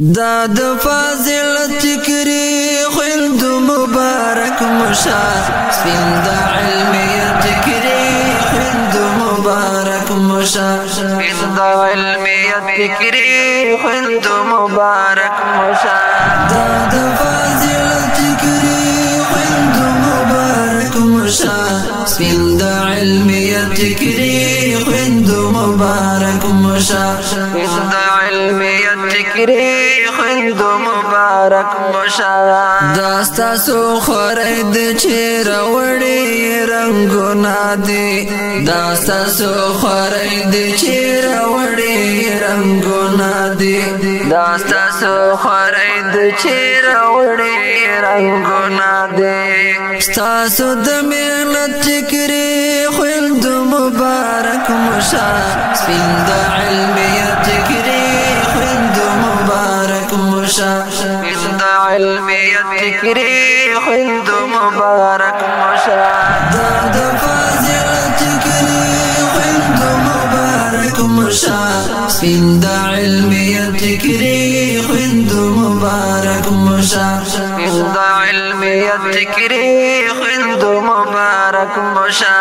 دا د فاضل تکری خوند مبارک مشا سپین د علمیت تکری خوند مبارک مشا سپین د علمیت تکری خوند مبارک مشا دا د فاضل تکری خوند مبارک مشا سپین د علمیت تکری خوند مبارک مشا سپین د علمیت تکری خوند مبارک مشا داستا سو خورید چیر وڑی رنگونا دی داستا سو خورید چیر وڑی رنگونا دی داستا سو خورید چیر وڑی رنگونا دی ستاسو دمینت تکری خوند مبارک مشا سپین د علمیت تکری خوند مبارک مشا سپین د علمیت تکری خوند مبارک مشا دا د فاضل تکری خوند مبارک مشا سپین د علمیت تکری خوند مبارک مشا سپین د علمیت تکری خوند مبارک مشا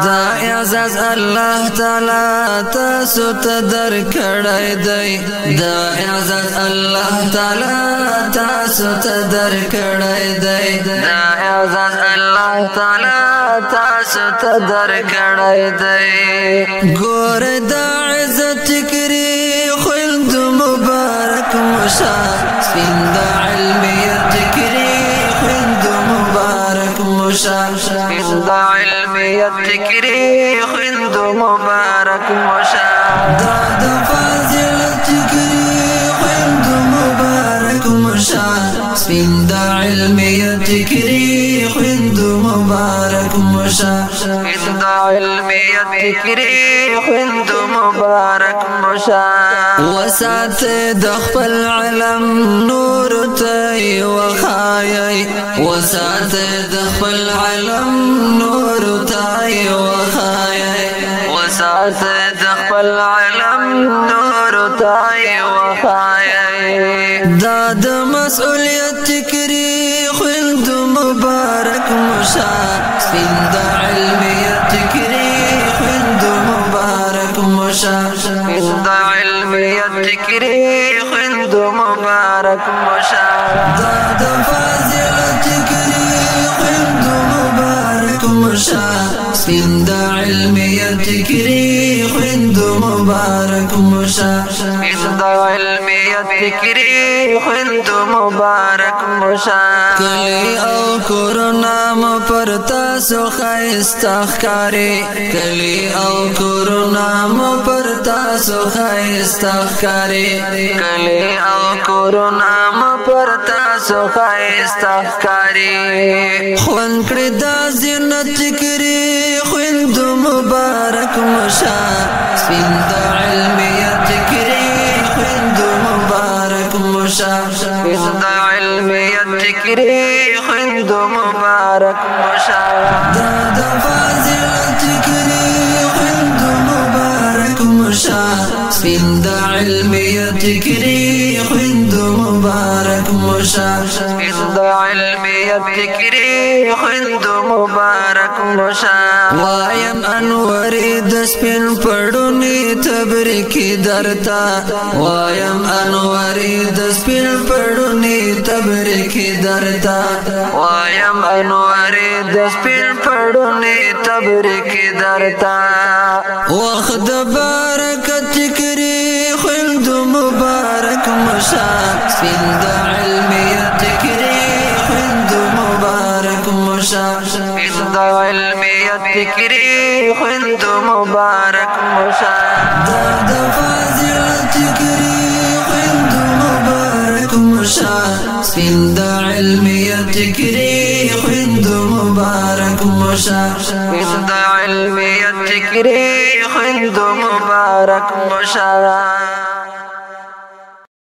دا اعزاز الله تعالی تاسو ته درکړی دی دا اعزاز الله تعالی تاسو ته درکړی دی دا اعزاز الله تعالی تاسو ته درکړی دی ګور دا عزت تکری خوند مبارک مشا سپین د علمیت تکری خوند مبارک مشا سپین د علمیت تکری خوند مبارک مشا دا د فاضل تکری خوند مبارک مشا سپین د علمیت تکری خوند مبارک مشا سپین د علمیت تکری خوند مبارک مشا وسات د خپل علم نور ته وخایي وسات د خپل علم نور ته وخایي وسات د خپل علم نور ته وخایي دا د مسؤلیت تکری خوند مبارک مشا سپین د علمیت تکری خوند مبارک مشا سپین د علمیت تکری خوند مبارک مشا دا د فاضل تکری خوند مبارک مشا سپین د علمیت تکری خوند مبارک مشا سپین د علمیت تکری خوند مبارک مشا کلی او کورونا م پر تاسو خایسته ښکاري کلی او کورونا م پر تاسو خایسته ښکاري کلی او کورونا م پر تاسو خایسته ښکاري خوند کړی دا زینت تکری خوند مبارک مشا سپین د علمیت تکری خوند مبارک مشا سپین د علمیت تکری خوند مبارک مشا دا د فاضل تکری خوند مبارک مشا سپین د علمیت تکری خوند مبارک مشا سپین د علمیت تکری خوند مبارک مشا وایم انوری د سپین پړونی تبریکی درتا وایم انوری د سپین پړونی تبریکی درتا وایم انوری د سپین پړونی تبریکی درتا وخت برکت تکری خوند مبارک مشا سپین د علمیت تکری خوند مبارک مشا سپین د علمیت تکری خوند مبارک مشا دا د فاضل تکری خوند مبارک مشا سپین د علمیت تکری خوند مبارک مشا سپین د علمیت تکری خوند مبارک مشا